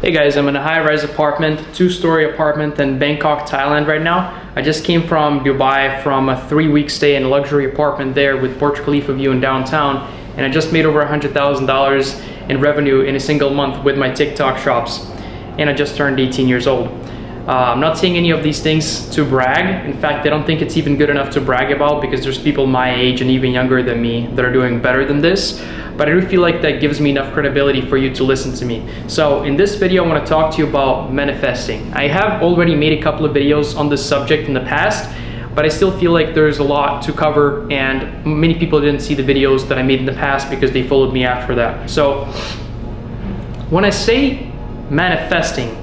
Hey guys, I'm in a high-rise apartment, 2-story apartment in Bangkok, Thailand right now. I just came from Dubai from a 3-week stay in a luxury apartment there with Burj Khalifa view in downtown, and I just made over $100,000 in revenue in a single month with my TikTok shops, and I just turned 18 years old. I'm not saying any of these things to brag. In fact, I don't think it's even good enough to brag about, because there's people my age and even younger than me that are doing better than this. But I do feel like that gives me enough credibility for you to listen to me. So in this video, I want to talk to you about manifesting. I have already made a couple of videos on this subject in the past, but I still feel like there's a lot to cover, and many people didn't see the videos that I made in the past because they followed me after that. So when I say manifesting,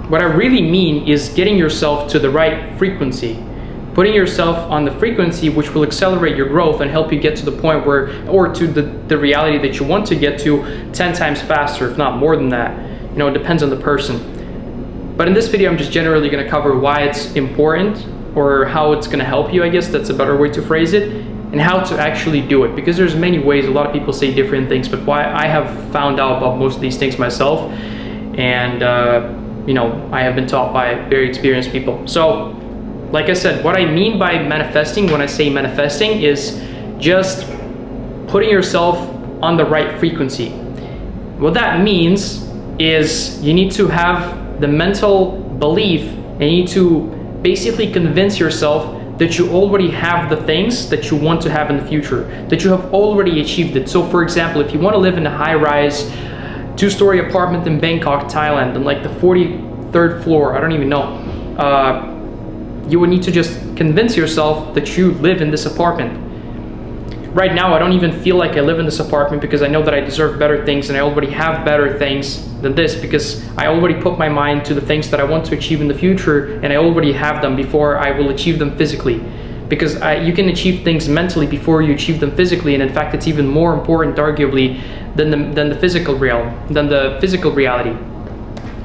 what I really mean is getting yourself to the right frequency, putting yourself on the frequency which will accelerate your growth and help you get to the point where, or to the reality that you want to get to 10 times faster, if not more than that. You know, it depends on the person. But in this video, I'm just generally going to cover why it's important, or how it's going to help you, I guess that's a better way to phrase it, and how to actually do it. Because there's many ways, a lot of people say different things, but why I have found out about most of these things myself, and you know, I have been taught by very experienced people. So, like I said, what I mean by manifesting, when I say manifesting, is just putting yourself on the right frequency. What that means is you need to have the mental belief, and you need to basically convince yourself that you already have the things that you want to have in the future, that you have already achieved it. So for example, if you want to live in a high-rise 2-story apartment in Bangkok, Thailand, on like the 43rd floor, I don't even know, you would need to just convince yourself that you live in this apartment. Right now, I don't even feel like I live in this apartment, because I know that I deserve better things, and I already have better things than this, because I already put my mind to the things that I want to achieve in the future, and I already have them before I will achieve them physically. Because you can achieve things mentally before you achieve them physically, and in fact, it's even more important, arguably, than the physical reality.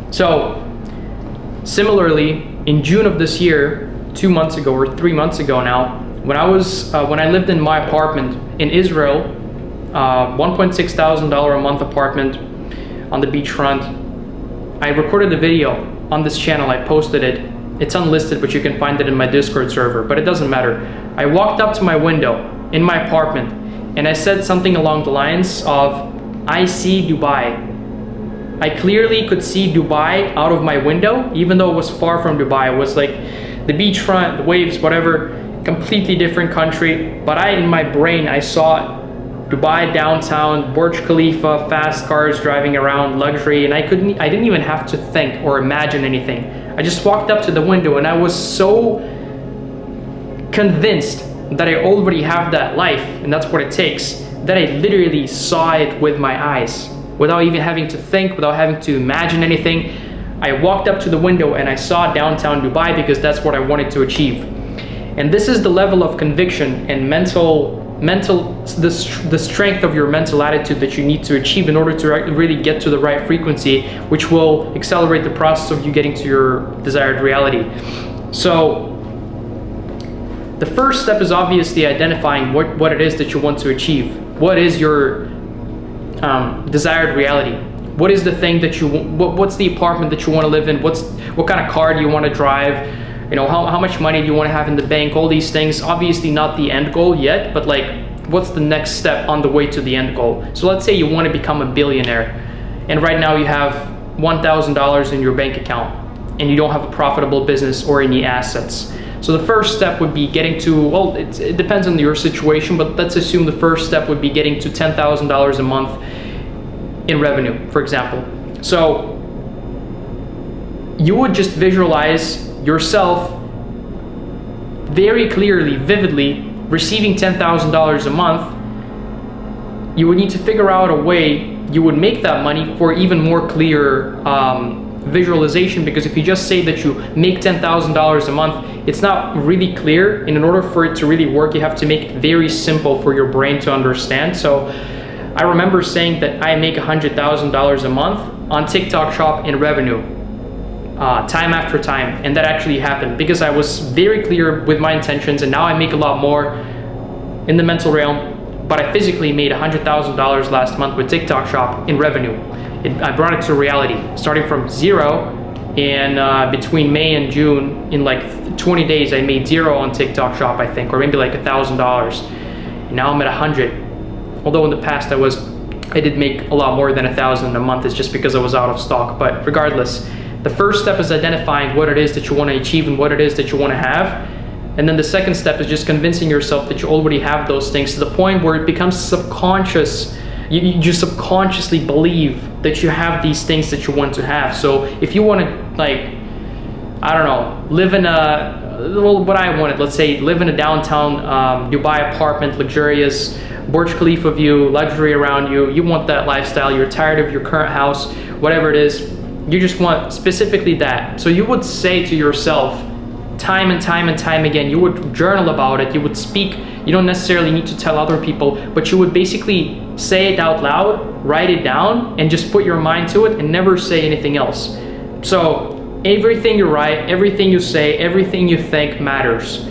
So, similarly, in June of this year, 2 months ago or 3 months ago now, when I lived in my apartment in Israel, $1.6 thousand a month apartment on the beachfront, I recorded a video on this channel. I posted it. It's unlisted, but you can find it in my Discord server, but it doesn't matter. I walked up to my window in my apartment, and I said something along the lines of, "I see Dubai." I clearly could see Dubai out of my window, even though it was far from Dubai. It was like the beachfront, the waves, whatever, completely different country. But in my brain, I saw Dubai downtown, Burj Khalifa, fast cars driving around, luxury, and I didn't even have to think or imagine anything. I just walked up to the window, and I was so convinced that I already have that life, and that's what it takes, that I literally saw it with my eyes, without even having to think, without having to imagine anything. I walked up to the window and I saw downtown Dubai, because that's what I wanted to achieve. And this is the level of conviction and the strength of your mental attitude that you need to achieve in order to really get to the right frequency, which will accelerate the process of you getting to your desired reality. So the first step is obviously identifying what it is that you want to achieve. What is your desired reality? What is the thing that you want? What's the apartment that you want to live in? What kind of car do you want to drive? You know, how much money do you want to have in the bank? All these things, obviously not the end goal yet, but like, what's the next step on the way to the end goal? So let's say you want to become a billionaire, and right now you have $1,000 in your bank account, and you don't have a profitable business or any assets. So the first step would be getting to, well, it depends on your situation, but let's assume the first step would be getting to $10,000 a month in revenue, for example. So you would just visualize yourself very clearly, vividly, receiving $10,000 a month. You would need to figure out a way you would make that money for even more clear visualization, because if you just say that you make $10,000 a month, it's not really clear, and in order for it to really work, you have to make it very simple for your brain to understand. So I remember saying that I make $100,000 a month on TikTok shop in revenue, time after time, and that actually happened because I was very clear with my intentions, and now I make a lot more in the mental realm, but I physically made $100,000 last month with TikTok shop in revenue. I brought it to reality, starting from zero. And between May and June, in like 20 days, I made zero on TikTok Shop, I think, or maybe like $1,000. And now I'm at 100. Although in the past I did make a lot more than 1,000 in a month. It's just because I was out of stock. But regardless, the first step is identifying what it is that you want to achieve and what it is that you want to have. And then the second step is just convincing yourself that you already have those things to the point where it becomes subconscious. You just subconsciously believe that you have these things that you want to have. So if you want to, like, I don't know, live in what I wanted, let's say live in a downtown Dubai apartment, luxurious, Burj Khalifa view, luxury around you, you want that lifestyle, you're tired of your current house, whatever it is, you just want specifically that. So you would say to yourself, time and time and time again, you would journal about it, you would speak, you don't necessarily need to tell other people, but you would basically say it out loud, write it down, and just put your mind to it and never say anything else. So everything you write, everything you say, everything you think matters.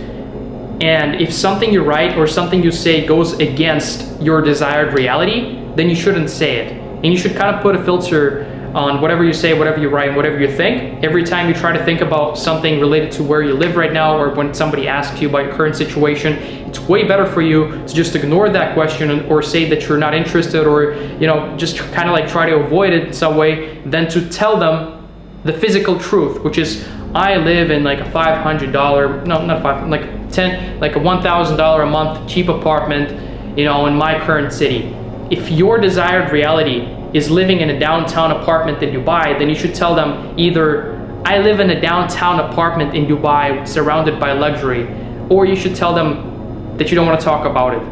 And if something you write or something you say goes against your desired reality, then you shouldn't say it. And you should kind of put a filter on whatever you say, whatever you write, whatever you think. Every time you try to think about something related to where you live right now, or when somebody asks you about your current situation, it's way better for you to just ignore that question or say that you're not interested, or, you know, just kind of like try to avoid it in some way, than to tell them the physical truth, which is, I live in like a $500, no, not five, like a $1,000 a month cheap apartment, you know, in my current city. If your desired reality is living in a downtown apartment in Dubai, then you should tell them either, I live in a downtown apartment in Dubai surrounded by luxury, or you should tell them that you don't want to talk about it.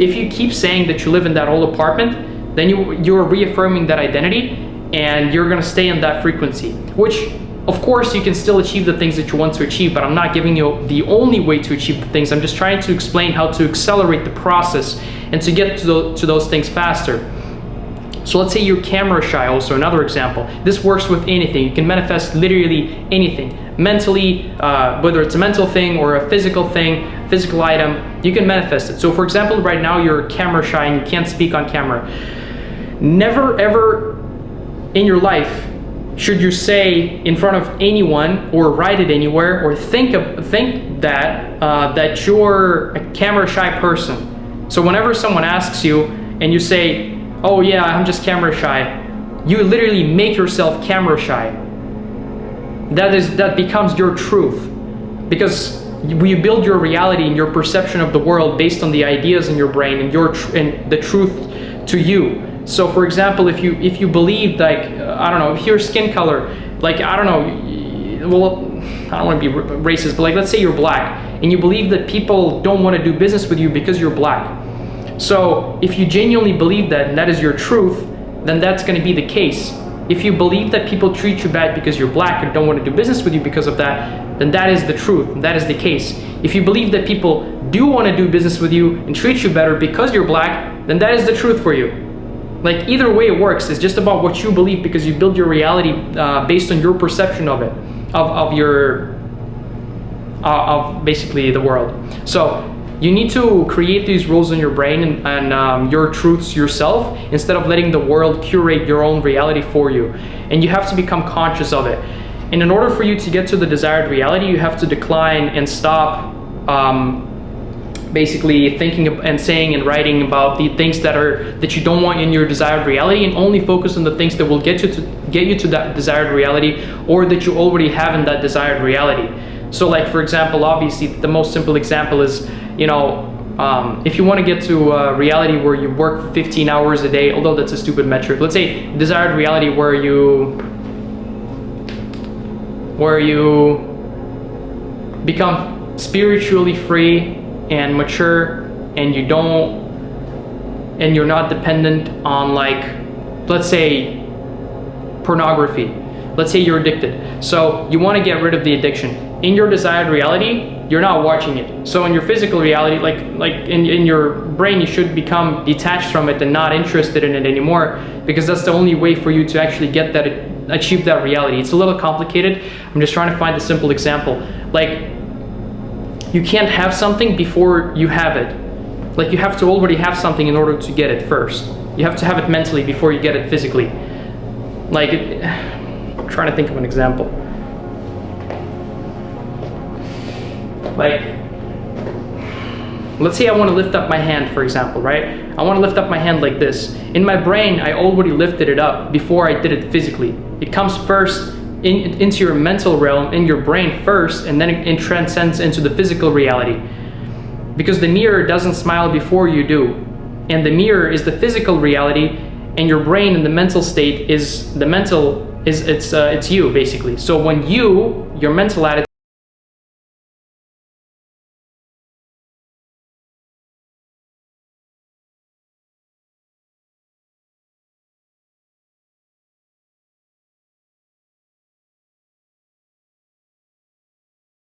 If you keep saying that you live in that old apartment, then you're reaffirming that identity, and you're going to stay in that frequency, which of course you can still achieve the things that you want to achieve, but I'm not giving you the only way to achieve the things. I'm just trying to explain how to accelerate the process and to get to those things faster. So let's say you're camera shy, also another example. This works with anything. You can manifest literally anything. Mentally, whether it's a mental thing or a physical thing, physical item, you can manifest it. So for example, right now you're camera shy and you can't speak on camera. Never ever in your life should you say in front of anyone or write it anywhere or think that you're a camera shy person. So whenever someone asks you and you say, oh yeah, I'm just camera shy, you literally make yourself camera shy. That becomes your truth, because you build your reality and your perception of the world based on the ideas in your brain and the truth to you. So for example, if you believe, like, I don't know, if your skin color, like, I don't know, well, I don't want to be racist, but like, let's say you're black and you believe that people don't want to do business with you because you're black. So if you genuinely believe that and that is your truth, then that's going to be the case. If you believe that people treat you bad because you're black and don't want to do business with you because of that, then that is the truth, and that is the case. If you believe that people do want to do business with you and treat you better because you're black, then that is the truth for you. Like, either way it works. It's just about what you believe, because you build your reality based on your perception of it, of basically the world. So you need to create these rules in your brain and your truths yourself, instead of letting the world curate your own reality for you. And you have to become conscious of it. And in order for you to get to the desired reality, you have to decline and stop basically thinking and saying and writing about the things that you don't want in your desired reality, and only focus on the things that will get you to that desired reality, or that you already have in that desired reality. So like, for example, obviously the most simple example is, you know, if you want to get to a reality where you work 15 hours a day, although that's a stupid metric, let's say desired reality where you become spiritually free and mature, and you're not dependent on, like, let's say pornography. Let's say you're addicted. So you want to get rid of the addiction. In your desired reality, you're not watching it. So in your physical reality, like in your brain, you should become detached from it and not interested in it anymore, because that's the only way for you to actually achieve that reality. It's a little complicated. I'm just trying to find a simple example. Like, you can't have something before you have it. Like, you have to already have something in order to get it first. You have to have it mentally before you get it physically. Like, I'm trying to think of an example. Like, let's say I want to lift up my hand, for example, right? I want to lift up my hand like this. In my brain, I already lifted it up before I did it physically. It comes first into your mental realm, in your brain first, and then it transcends into the physical reality. Because the mirror doesn't smile before you do. And the mirror is the physical reality, and your brain in the mental state is the mental, it's you, basically. So when your mental attitude